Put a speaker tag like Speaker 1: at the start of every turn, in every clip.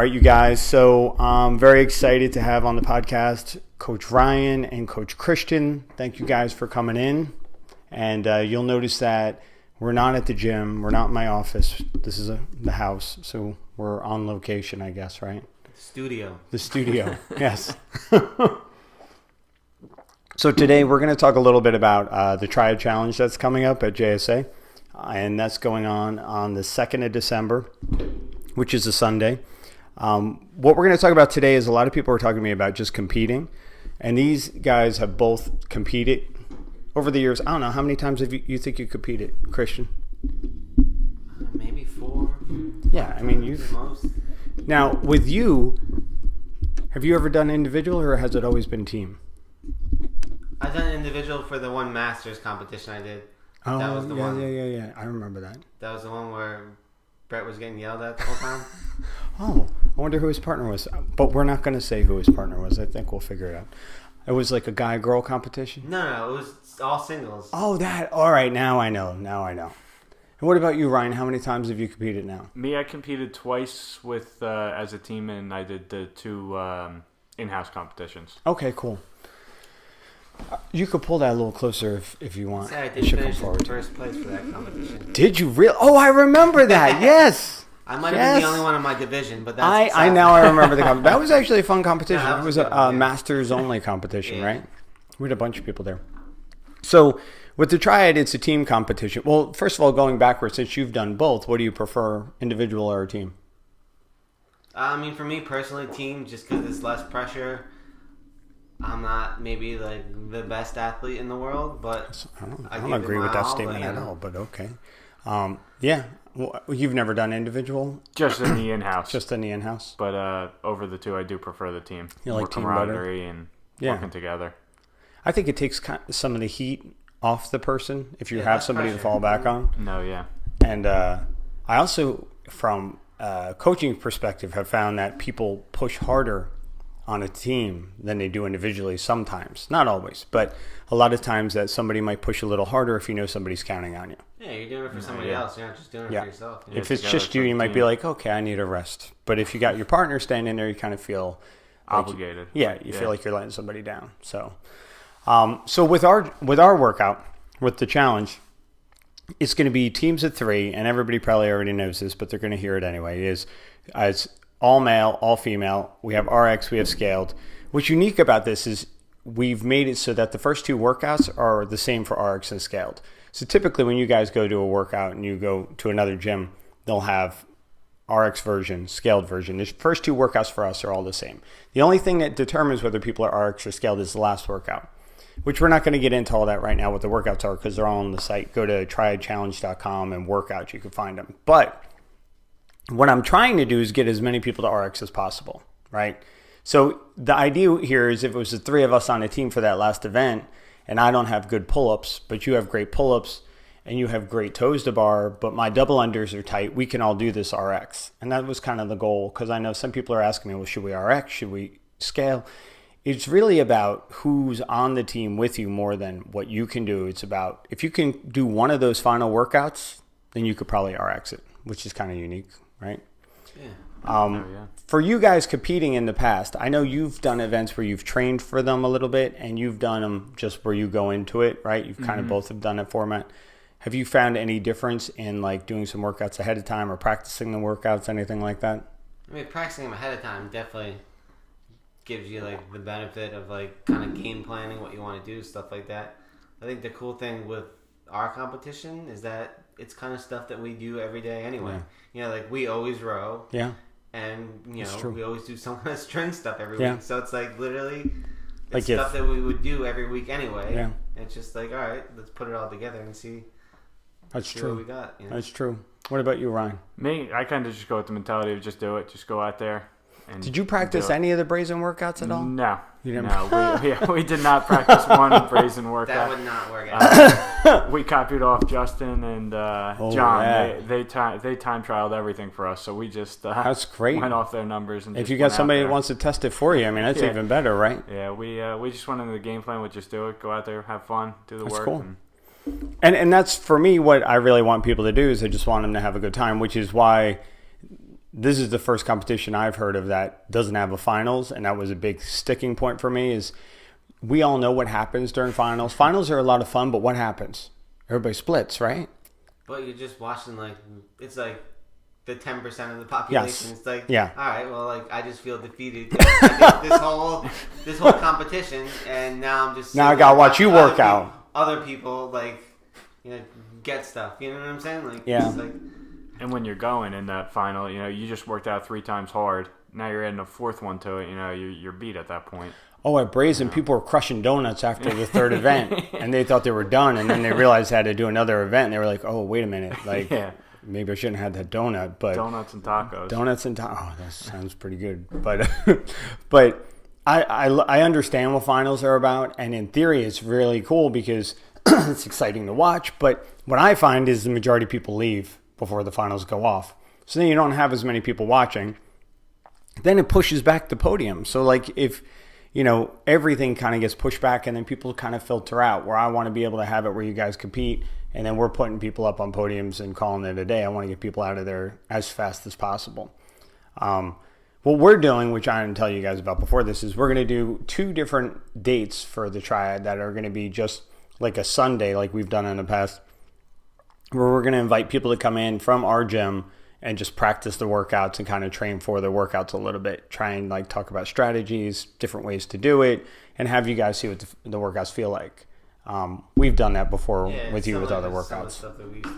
Speaker 1: right, you guys. So I'm very excited to have on the podcast Coach Ryan and Coach Christian. Thank you guys for coming in. And you'll notice that we're not at the gym. We're not in my office. This is the house. So we're on location, I guess, right?
Speaker 2: The
Speaker 1: studio, yes. So today we're going to talk a little bit about the Triad Challenge that's coming up at JSA. And that's going on the 2nd of December, which is a Sunday. What we're going to talk about today is a lot of people are talking to me about just competing. And these guys have both competed over the years. I don't know, how many times have you think you competed, Christian?
Speaker 2: Maybe 4.
Speaker 1: Yeah, I mean, you've...
Speaker 2: Most.
Speaker 1: Now, with you, have you ever done individual or has it always been team?
Speaker 2: I've done individual for the one Masters competition I did.
Speaker 1: Oh,
Speaker 2: that was the one.
Speaker 1: Yeah. I remember that.
Speaker 2: That was the one where Brett was getting yelled at the whole time.
Speaker 1: Oh, I wonder who his partner was. But we're not going to say who his partner was. I think we'll figure it out. It was like a guy-girl competition?
Speaker 2: No, it was all singles.
Speaker 1: Oh, that. All right, now I know. And what about you, Ryan? How many times have you competed now?
Speaker 3: Me, I competed twice with as a team, and I did the 2 in-house competitions.
Speaker 1: Okay, cool. You could pull that a little closer if you want.
Speaker 2: I did finish in first place for that competition.
Speaker 1: Did you really? Oh, I remember that. Yes.
Speaker 2: I might have been the only one in my division, but that's...
Speaker 1: I remember the competition. That was actually a fun competition. It was a Masters-only competition, yeah. Right? We had a bunch of people there. So with the Triad, it's a team competition. Well, first of all, going backwards, since you've done both, what do you prefer, individual or team?
Speaker 2: I mean, for me personally, team, just because it's less pressure. I'm not maybe like the best athlete in the world, but
Speaker 1: I don't agree with that statement at all, but okay. Yeah. Well, you've never done individual?
Speaker 3: Just in the in-house.
Speaker 1: Just in the in-house?
Speaker 3: But over the 2, I do prefer the team.
Speaker 1: You like team
Speaker 3: camaraderie and working together.
Speaker 1: I think it takes some of the heat off the person if you have somebody to fall back on.
Speaker 3: No, yeah.
Speaker 1: And I also, from a coaching perspective, have found that people push harder on a team than they do individually sometimes. Not always, but a lot of times that somebody might push a little harder if you know somebody's counting on you.
Speaker 2: Yeah, you're doing it for somebody else. You're not just doing it for yourself.
Speaker 1: Yeah. If it's just you might be like, okay, I need a rest. But if you got your partner standing there, you kind of feel
Speaker 3: obligated.
Speaker 1: You feel like you're letting somebody down. So with our workout, with the challenge, it's going to be teams of 3, and everybody probably already knows this, but they're going to hear it anyway. It's all male, all female. We have RX, we have scaled. What's unique about this is we've made it so that the first 2 workouts are the same for RX and scaled. So typically when you guys go to a workout and you go to another gym, they'll have RX version, scaled version. The first 2 workouts for us are all the same. The only thing that determines whether people are RX or scaled is the last workout, which we're not going to get into all that right now, what the workouts are, because they're all on the site. Go to triadchallenge.com and workouts, you can find them. But what I'm trying to do is get as many people to RX as possible, right? So the idea here is if it was the 3 of us on a team for that last event and I don't have good pull-ups, but you have great pull-ups and you have great toes to bar, but my double unders are tight, we can all do this RX. And that was kind of the goal, because I know some people are asking me, well, should we RX? Should we scale? It's really about who's on the team with you more than what you can do. It's about if you can do one of those final workouts, then you could probably RX it, which is kind of unique. Right?
Speaker 2: Yeah.
Speaker 1: For you guys competing in the past, I know you've done events where you've trained for them a little bit and you've done them just where you go into it, right? You've kind of both have done that format. Have you found any difference in like doing some workouts ahead of time or practicing the workouts, anything like that?
Speaker 2: I mean, practicing them ahead of time definitely gives you like the benefit of like kind of game planning what you want to do, stuff like that. I think the cool thing with our competition is that it's kind of stuff that we do every day anyway. Yeah. You know, like we always row.
Speaker 1: Yeah.
Speaker 2: And, you know, we always do some kind of string stuff every week. So it's like literally it's
Speaker 1: like
Speaker 2: stuff that we would do every week anyway.
Speaker 1: Yeah.
Speaker 2: And it's just like, all right, let's put it all together and see
Speaker 1: what we
Speaker 2: got. You know?
Speaker 1: That's true. What about you, Ryan?
Speaker 3: Me, I kind of just go with the mentality of just do it. Just go out there. And
Speaker 1: did you practice any of the brazen workats at all?
Speaker 3: No.
Speaker 1: You didn't?
Speaker 3: No, we did not practice one brazen workout.
Speaker 2: That would not work out.
Speaker 3: We copied off Justin and John. Yeah. They time trialed everything for us, so we just
Speaker 1: that's great.
Speaker 3: Went off their numbers. And
Speaker 1: if you got somebody that wants to test it for you, I mean, that's even better, right?
Speaker 3: Yeah, we just went into the game plan with just do it, go out there, have fun, do the work.
Speaker 1: Cool. And that's, for me, what I really want people to do is I just want them to have a good time, which is why this is the first competition I've heard of that doesn't have a finals, and that was a big sticking point for me. Is we all know what happens during finals. Finals are a lot of fun, but what happens? Everybody splits, right?
Speaker 2: But you're just watching it's like the 10% of the population.
Speaker 1: Yes.
Speaker 2: It's like,
Speaker 1: yeah.
Speaker 2: All right, well, I just feel defeated. I did this whole competition, and now I'm just
Speaker 1: now I gotta watch you work out.
Speaker 2: Other people get stuff. You know what I'm saying?
Speaker 1: Yeah.
Speaker 2: It's like,
Speaker 3: and when you're going in that final, you just worked out 3 times hard. Now you're adding a 4th one to it. You're beat at that point.
Speaker 1: Oh, at Brazen, people were crushing donuts after the 3rd event, and they thought they were done, and then they realized they had to do another event, and they were like, oh, wait a minute, maybe I shouldn't have had that donut. But
Speaker 3: donuts and tacos.
Speaker 1: Oh, that sounds pretty good. But I understand what finals are about, and in theory, it's really cool because it's exciting to watch, but what I find is the majority of people leave before the finals go off. So then you don't have as many people watching. Then it pushes back the podium. So if everything kind of gets pushed back and then people kind of filter out, where I want to be able to have it where you guys compete and then we're putting people up on podiums and calling it a day. I want to get people out of there as fast as possible. What we're doing, which I didn't tell you guys about before this, is we're going to do 2 different dates for the Triad that are going to be just like a Sunday like we've done in the past, where we're going to invite people to come in from our gym and just practice the workouts and kind of train for the workouts a little bit. Try and talk about strategies, different ways to do it, and have you guys see what the workouts feel like. We've done that before with you with other workouts.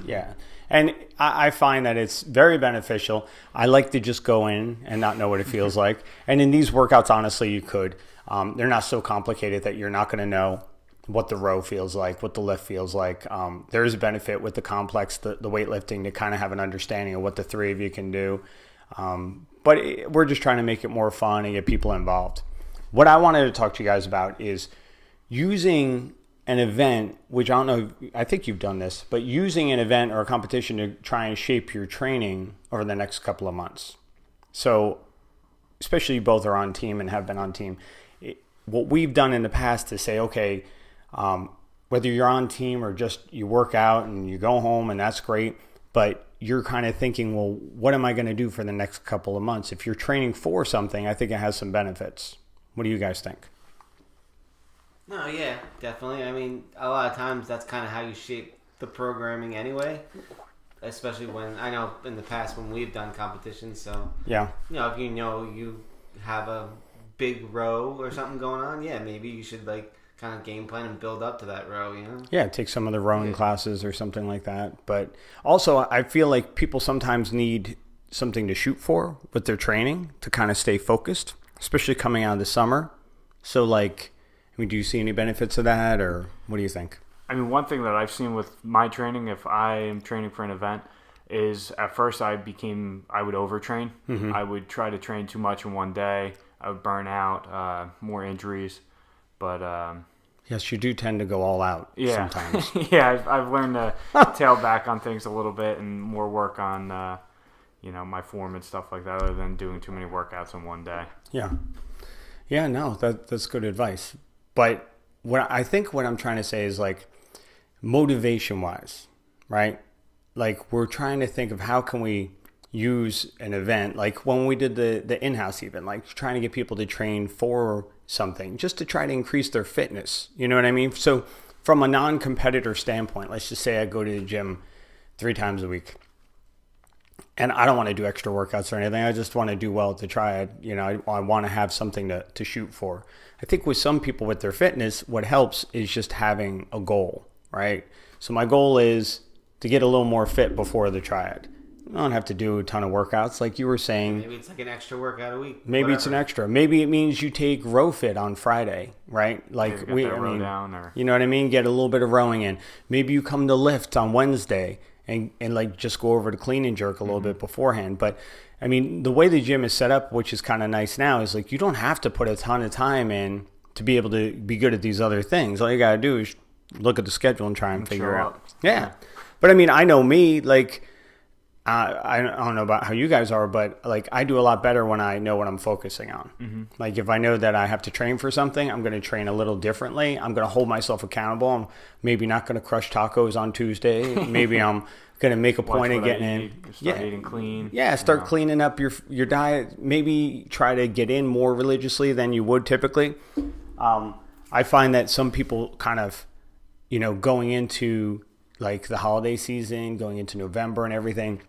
Speaker 1: Yeah. And I find that it's very beneficial. I like to just go in and not know what it feels like. And in these workouts, honestly, you could. They're not so complicated that you're not going to know what the row feels like, what the lift feels like. There is a benefit with the complex, the weightlifting, to kind of have an understanding of what the 3 of you can do. But we're just trying to make it more fun and get people involved. What I wanted to talk to you guys about is using an event, which I don't know, I think you've done this, but using an event or a competition to try and shape your training over the next couple of months. So, especially you both are on team and have been on team. What we've done in the past is say, okay, whether you're on team or just you work out and you go home and that's great, but you're kind of thinking, well, what am I going to do for the next couple of months? If you're training for something, I think it has some benefits. What do you guys think?
Speaker 2: No, yeah, definitely. I mean, a lot of times that's kind of how you shape the programming anyway, especially when, I know in the past when we've done competitions, so,
Speaker 1: yeah,
Speaker 2: if you have a big row or something going on, maybe you should kind of game plan and build up to that row,
Speaker 1: Yeah, take some of the rowing classes or something like that. But also, I feel like people sometimes need something to shoot for with their training to kind of stay focused, especially coming out of the summer. So, do you see any benefits of that, or what do you think?
Speaker 3: I mean, one thing that I've seen with my training, if I am training for an event, is at first I would overtrain. Mm-hmm. I would try to train too much in one day. I would burn out, more injuries. But
Speaker 1: yes, you do tend to go all out sometimes.
Speaker 3: Yeah, I've learned to tail back on things a little bit and more work on my form and stuff like that, other than doing too many workouts in one day. Yeah, no, that's good advice. But what I'm trying to say is motivation wise, right? We're trying to think of how can we use an event, like when we did the in-house event, trying to get people to train for something just to try to increase their fitness. You know what I mean? So from a non-competitor standpoint, let's just say I go to the gym 3 times a week and I don't want to do extra workouts or anything. I just want to do well at the Triad. I want to have something to shoot for. I think with some people with their fitness, what helps is just having a goal, right? So my goal is to get a little more fit before the Triad. I don't have to do a ton of workouts like you were saying.
Speaker 2: Maybe it's an extra workout a week.
Speaker 1: Maybe it's an extra. Maybe it means you take row fit on Friday, right? You know what I mean? Get a little bit of rowing in. Maybe you come to lift on Wednesday and just go over to clean and jerk a little bit beforehand. But I mean, the way the gym is set up, which is kind of nice now, is you don't have to put a ton of time in to be able to be good at these other things. All you got to do is look at the schedule and try and figure out. Yeah. But I mean, I know me, I don't know about how you guys are, but like I do a lot better when I know what I'm focusing on.
Speaker 3: Mm-hmm.
Speaker 1: Like if I know that I have to train for something, I'm going to train a little differently. I'm going to hold myself accountable. I'm maybe not going to crush tacos on Tuesday. Maybe I'm going to make a point of getting in.
Speaker 3: Start eating clean.
Speaker 1: Yeah, start cleaning up your diet. Maybe try to get in more religiously than you would typically. I find that some people kind of, going into like the holiday season, going into November and everything,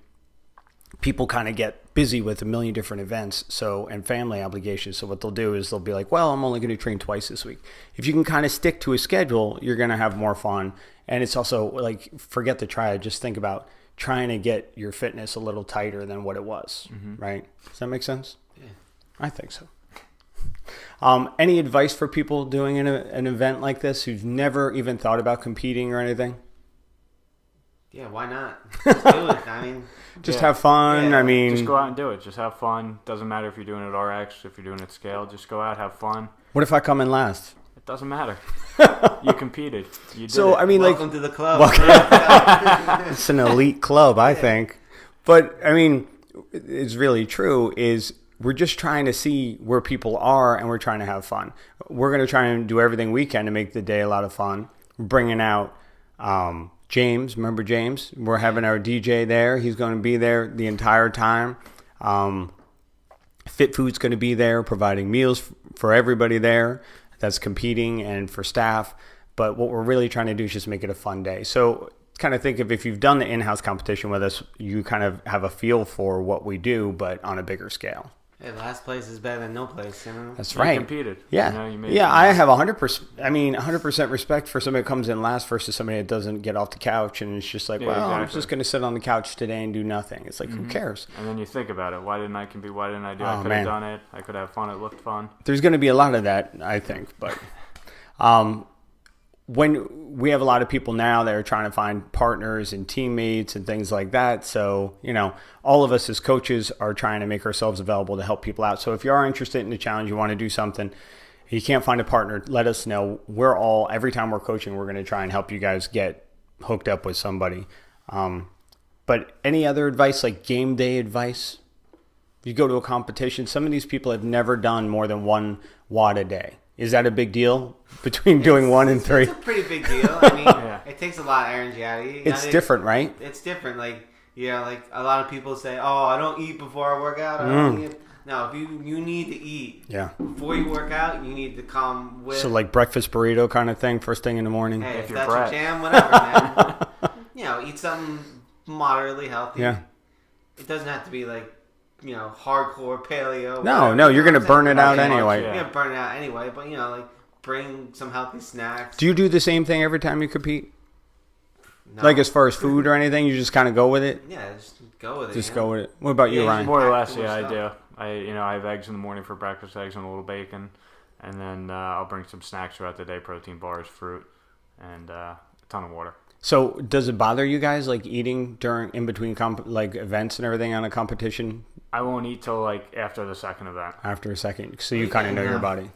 Speaker 1: people kind of get busy with a million different events and family obligations. So what they'll do is they'll be like, well, I'm only going to train twice this week. If you can kind of stick to a schedule, you're going to have more fun. And it's also like, forget the triad. Just think about trying to get your fitness a little tighter than what it was, right? Does that make sense?
Speaker 2: Yeah.
Speaker 1: I think so. Any advice for people doing an event like this who's never even thought about competing or anything?
Speaker 2: Yeah, why not? Just do it. I mean,
Speaker 1: just have fun.
Speaker 2: Yeah.
Speaker 1: I mean,
Speaker 3: just go out and do it. Just have fun. Doesn't matter if you're doing it RX, if you're doing it scale. Just go out, have fun.
Speaker 1: What if I come in last?
Speaker 3: It doesn't matter. You competed. You did
Speaker 1: so
Speaker 3: it.
Speaker 1: I mean,
Speaker 2: welcome to the club.
Speaker 1: It's an elite club, I think. But I mean, it's really true. Is we're just trying to see where people are, and we're trying to have fun. We're going to try and do everything we can to make the day a lot of fun. We're bringing out James. Remember James? We're having our DJ there. He's going to be there the entire time. Fit Food's going to be there, providing meals for everybody there that's competing and for staff. But what we're really trying to do is just make it a fun day. So kind of think of if you've done the in-house competition with us, you kind of have a feel for what we do, but on a bigger scale.
Speaker 2: Hey, last place is better than no place,
Speaker 1: That's right.
Speaker 3: You competed.
Speaker 1: Yeah.
Speaker 3: You
Speaker 1: I have 100% respect for somebody that comes in last versus somebody that doesn't get off the couch and it's just like, I'm just going to sit on the couch today and do nothing. It's like, who cares?
Speaker 3: And then you think about it. Why didn't I compete? Why didn't I do it? I could have done it. I could have fun. It looked fun.
Speaker 1: There's going to be a lot of that, I think. But when we have a lot of people now that are trying to find partners and teammates and things like that. So, all of us as coaches are trying to make ourselves available to help people out. So if you are interested in the challenge, you want to do something, you can't find a partner, let us know. Every time we're coaching, we're going to try and help you guys get hooked up with somebody. But any other advice, like game day advice? You go to a competition, some of these people have never done more than 1 watt a day. Is that a big deal between doing 1 and 3?
Speaker 2: It's a pretty big deal. I mean, It takes a lot of energy out of you.
Speaker 1: It's different, right?
Speaker 2: It's different. Like a lot of people say, oh, I don't eat before I work out. I don't eat. No, if you need to eat before you work out, you need to come with...
Speaker 1: So like breakfast burrito kind of thing, first thing in the morning?
Speaker 2: Hey, if that's your jam, whatever, man. Eat something moderately healthy.
Speaker 1: Yeah.
Speaker 2: It doesn't have to be like, hardcore paleo.
Speaker 1: No, you're going to burn it out anyway.
Speaker 2: You're going to burn it out anyway, but, bring some healthy snacks.
Speaker 1: Do you do the same thing every time you compete?
Speaker 2: No.
Speaker 1: Like as far as food or anything, you just kind of go with it?
Speaker 2: Yeah, just go with it.
Speaker 1: Just go with it. What about you, Ryan?
Speaker 3: More or less, I do. I have eggs in the morning for breakfast, eggs and a little bacon, and then I'll bring some snacks throughout the day, protein bars, fruit, and a ton of water.
Speaker 1: So does it bother you guys, like eating in between events and everything on a competition?
Speaker 3: I won't eat till like after the second event.
Speaker 1: After a second, so you kind of know your body.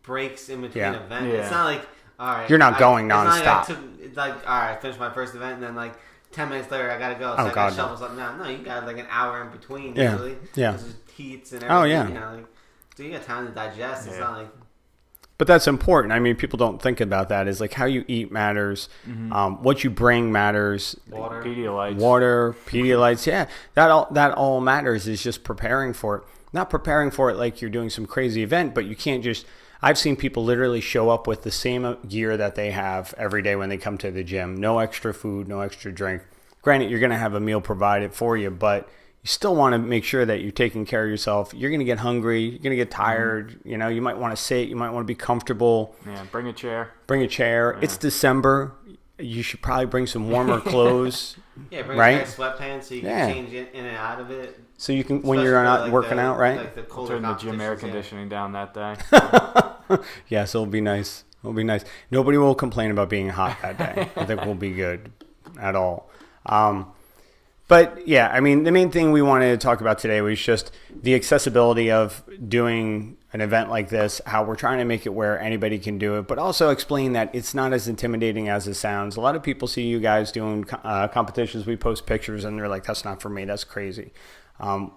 Speaker 2: Breaks in between events.
Speaker 3: Yeah.
Speaker 2: It's not like, all right.
Speaker 1: You're not going nonstop.
Speaker 2: It's like, all right, I finished my first event, and then like 10 minutes later, I gotta go. So
Speaker 1: I gotta
Speaker 2: shuffle something out. No, you got like an hour in between.
Speaker 1: Yeah.
Speaker 2: Usually.
Speaker 1: Yeah.
Speaker 2: There's heats and everything.
Speaker 1: Oh yeah.
Speaker 2: So you got time to digest. It's not like.
Speaker 1: But that's important. I mean, people don't think about that. Is like how you eat matters. What you bring matters.
Speaker 2: Water,
Speaker 1: Pedialytes. Yeah, that all matters. Is just preparing for it. Not preparing for it like you're doing some crazy event, but you can't just. I've seen people literally show up with the same gear that they have every day when they come to the gym. No extra food, no extra drink. Granted, you're going to have a meal provided for you, but you still want to make sure that you're taking care of yourself. You're going to get hungry. You're going to get tired. You might want to sit. You might want to be comfortable.
Speaker 3: Yeah, bring a chair.
Speaker 1: Yeah. It's December. You should probably bring some warmer clothes.
Speaker 2: Yeah, bring a pair of sweatpants so you can change in and out of it.
Speaker 1: So you can, when you're not working out, right?
Speaker 2: Like the
Speaker 3: turn the gym air conditioning down that day.
Speaker 1: Yes, it'll be nice. Nobody will complain about being hot that day. I think we'll be good at all. But yeah, I mean, the main thing we wanted to talk about today was just the accessibility of doing an event like this, how we're trying to make it where anybody can do it, but also explain that it's not as intimidating as it sounds. A lot of people see you guys doing competitions. We post pictures and they're like, that's not for me. That's crazy.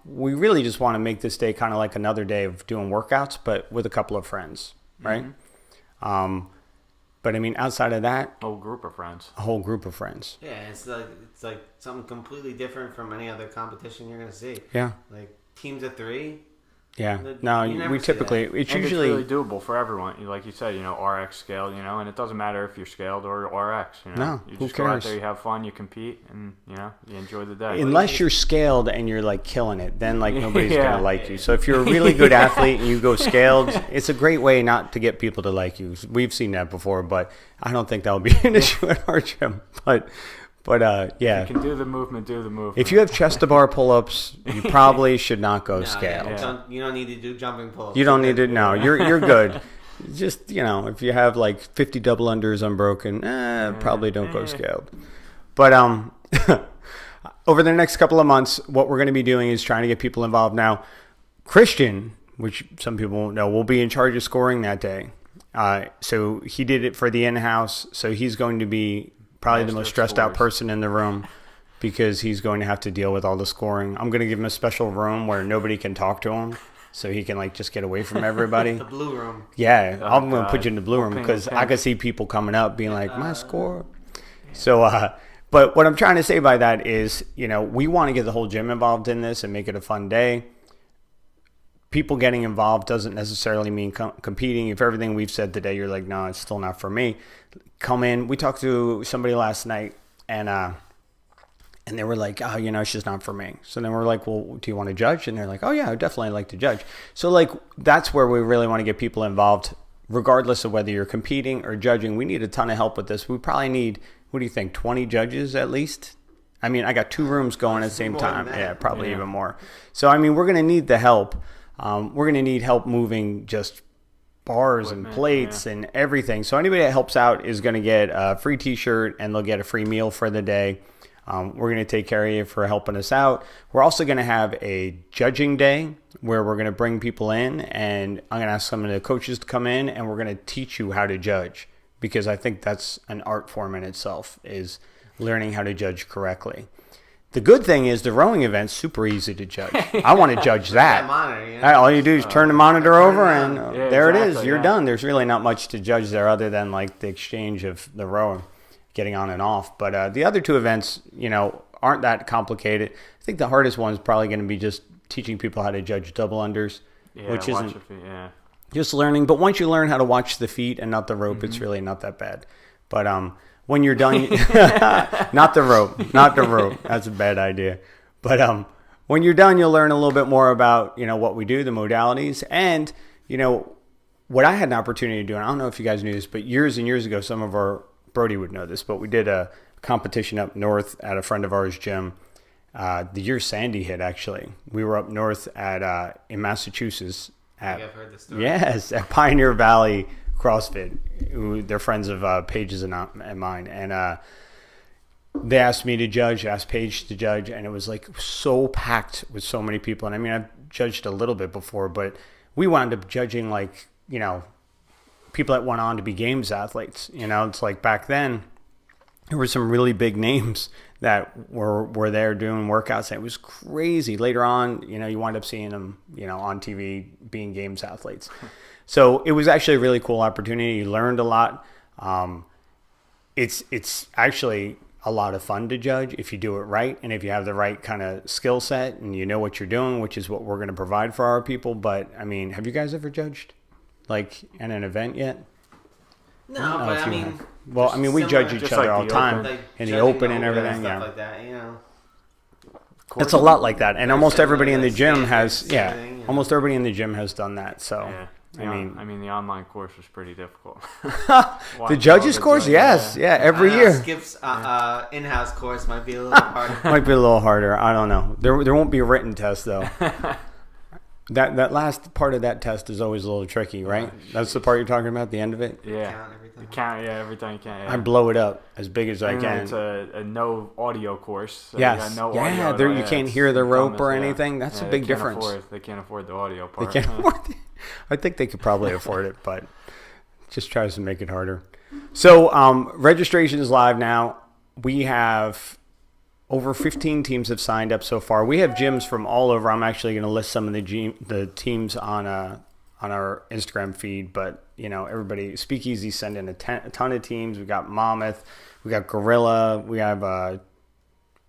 Speaker 1: We really just want to make this day kind of like another day of doing workouts, but with a couple of friends, right? Mm-hmm. But I mean, outside of that,
Speaker 3: a whole group of friends.
Speaker 2: Yeah, it's like something completely different from any other competition you're gonna see.
Speaker 1: Yeah,
Speaker 2: like teams of 3.
Speaker 1: Yeah, no, we typically, it's usually
Speaker 3: really doable for everyone. Like you said, RX scaled, and it doesn't matter if you're scaled or RX.
Speaker 1: No,
Speaker 3: you
Speaker 1: who
Speaker 3: just
Speaker 1: cares?
Speaker 3: go out there, you have fun, you compete, and you enjoy the day.
Speaker 1: Unless you're scaled and you're like killing it, then like nobody's gonna like you. So if you're a really good athlete and you go scaled, it's a great way not to get people to like you. We've seen that before, but I don't think that would be an issue at our gym. But yeah.
Speaker 3: If you can do the movement, do the movement.
Speaker 1: If you have chest to bar pull-ups, you probably should not go scaled.
Speaker 2: Yeah. You don't need to do jumping pull-ups.
Speaker 1: You don't need to. No, you're good. Just if you have like 50 double unders unbroken, probably don't go scaled. But over the next couple of months, what we're going to be doing is trying to get people involved. Now, Christian, which some people won't know, will be in charge of scoring that day. So he did it for the in-house. So he's going to be probably the most stressed out person in the room because he's going to have to deal with all the scoring. I'm going to give him a special room where nobody can talk to him so he can just get away from everybody.
Speaker 2: The blue room.
Speaker 1: Yeah, I'm going to put you in the blue room because I can see people coming up being like, my score. So, but what I'm trying to say by that is, we want to get the whole gym involved in this and make it a fun day. People getting involved doesn't necessarily mean competing. If everything we've said today, you're like, no, it's still not for me. Come in. We talked to somebody last night, and they were like, oh, it's just not for me. So then we're like, well, do you want to judge? And they're like, oh, yeah, I'd definitely like to judge. So that's where we really want to get people involved, regardless of whether you're competing or judging. We need a ton of help with this. We probably need, what do you think, 20 judges at least? I mean, I got 2 rooms going at the same time. Yeah, probably even more. So, I mean, we're going to need the help. We're going to need help moving just bars and plates and everything. So anybody that helps out is going to get a free t-shirt and they'll get a free meal for the day. We're going to take care of you for helping us out. We're also going to have a judging day where we're going to bring people in, and I'm going to ask some of the coaches to come in, and we're going to teach you how to judge, because I think that's an art form in itself, is learning how to judge correctly. The good thing is the rowing event's super easy to judge. I want to judge that. All you do is turn the monitor over and there it is. You're done. There's really not much to judge there other than the exchange of the rower getting on and off. But the other 2 events, aren't that complicated. I think the hardest one is probably going to be just teaching people how to judge double unders, which isn't just learning. But once you learn how to watch the feet and not the rope, it's really not that bad. But when you're done, not the rope. That's a bad idea. But when you're done, you'll learn a little bit more about, what we do, the modalities. And, what I had an opportunity to do, and I don't know if you guys knew this, but years and years ago, Brody would know this, but we did a competition up north at a friend of ours' gym. The year Sandy hit, actually. We were up north in Massachusetts.
Speaker 2: I think I've heard this story.
Speaker 1: Yes, at Pioneer Valley CrossFit, who they're friends of Paige's and mine, and they asked me to judge, asked Paige to judge, and it was so packed with so many people. And I mean, I've judged a little bit before, but we wound up judging people that went on to be games athletes. It's like back then there were some really big names that were there doing workouts, and it was crazy. Later on, you wind up seeing them, on TV being games athletes. So it was actually a really cool opportunity. You learned a lot. It's actually a lot of fun to judge if you do it right, and if you have the right kind of skill set and you know what you're doing, which is what we're going to provide for our people. But I mean, have you guys ever judged at an event yet?
Speaker 2: No, but I mean,
Speaker 1: well, I mean, we judge each other all the time in the open and everything.
Speaker 2: Stuff like that,
Speaker 1: It's a lot like that, and almost everybody in the gym has. Almost everybody in the gym has done that. So.
Speaker 3: Yeah. I mean, the online course was pretty difficult.
Speaker 1: The judges course, yes, every year.
Speaker 2: Skip's in-house course might be a little harder.
Speaker 1: I don't know. There won't be a written test though. That last part of that test is always a little tricky, right? That's the part you're talking about, the end of it.
Speaker 3: Yeah, everything you can. Yeah.
Speaker 1: I blow it up as big as I can.
Speaker 3: It's a no audio course. So
Speaker 1: yes.
Speaker 3: You got no audio.
Speaker 1: You can't hear the rope or anything. That's a big difference.
Speaker 3: They can't afford the audio part.
Speaker 1: They can't afford it. I think they could probably afford it, but just tries to make it harder. So registration is live now. We have over 15 teams have signed up so far. We have gyms from all over. I'm actually going to list some of the teams on our Instagram feed, but everybody, Speakeasy send in a ton of teams. We got Monmouth, we got Gorilla, we have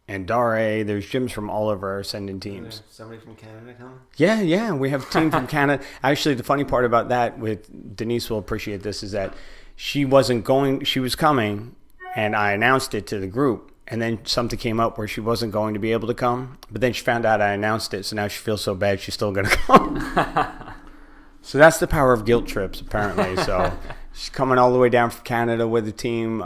Speaker 1: Andare. There's gyms from all over sending teams.
Speaker 2: Somebody from Canada coming?
Speaker 1: Yeah, we have a team from Canada. Actually, the funny part about that, with Denise will appreciate this, is that she was coming, and I announced it to the group, and then something came up where she wasn't going to be able to come, but then she found out I announced it, so now she feels so bad she's still going to come. So that's the power of guilt trips, apparently. So she's coming all the way down from Canada with the team.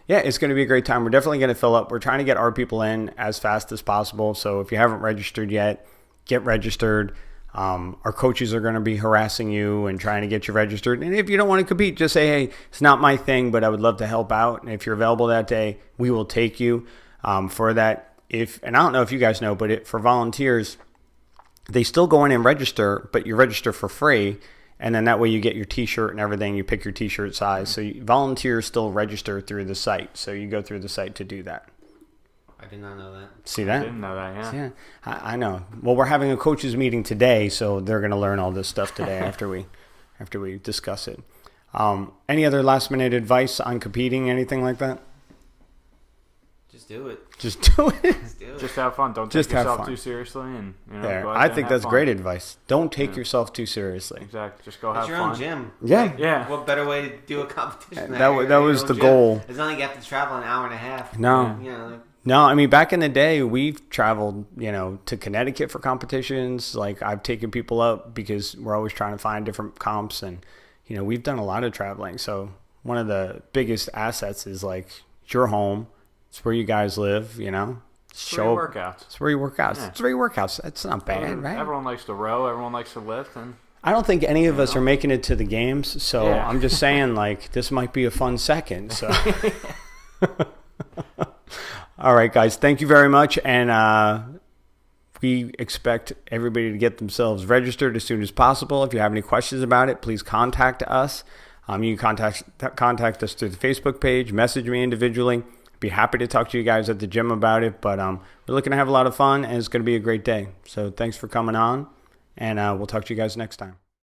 Speaker 1: Yeah, it's going to be a great time. We're definitely going to fill up. We're trying to get our people in as fast as possible. So if you haven't registered yet, get registered. Our coaches are going to be harassing you and trying to get you registered. And if you don't want to compete, just say, hey, it's not my thing, but I would love to help out. And if you're available that day, we will take you for that. And I don't know if you guys know, but for volunteers, they still go in and register, but you register for free. And then that way you get your T-shirt and everything. You pick your T-shirt size. So volunteers still register through the site. So you go through the site to do that.
Speaker 2: I did not know that.
Speaker 1: See that?
Speaker 3: I didn't know that, yeah.
Speaker 1: I know. Well, we're having a coaches meeting today, so they're going to learn all this stuff today after we discuss it. Any other last-minute advice on competing, anything like that?
Speaker 2: Just do it.
Speaker 1: Just do it.
Speaker 3: Just have fun. Don't take yourself too seriously. And
Speaker 1: there. I think that's great advice. Don't take yourself too seriously.
Speaker 3: Exactly. Just go have fun.
Speaker 2: It's your own gym.
Speaker 1: Yeah.
Speaker 3: Yeah.
Speaker 2: What better way to do a competition?
Speaker 1: That was the goal.
Speaker 2: It's not like you have to travel an hour and a half.
Speaker 1: No. No, I mean, back in the day, we've traveled, to Connecticut for competitions. Like, I've taken people up because we're always trying to find different comps. And, we've done a lot of traveling. So one of the biggest assets is, like, it's your home. It's where you guys live,
Speaker 3: It's where you work out.
Speaker 1: It's where you work out.
Speaker 3: Yeah.
Speaker 1: It's where you work out. It's not bad, right?
Speaker 3: Everyone likes to row. Everyone likes to lift. And
Speaker 1: I don't think any of us are making it to the games. So
Speaker 3: Yeah.
Speaker 1: I'm just saying, like, this might be a fun second. So. All right, guys. Thank you very much. And we expect everybody to get themselves registered as soon as possible. If you have any questions about it, please contact us. You can contact us through the Facebook page, message me individually. Be happy to talk to you guys at the gym about it. But we're looking to have a lot of fun, and it's going to be a great day. So thanks for coming on, and we'll talk to you guys next time.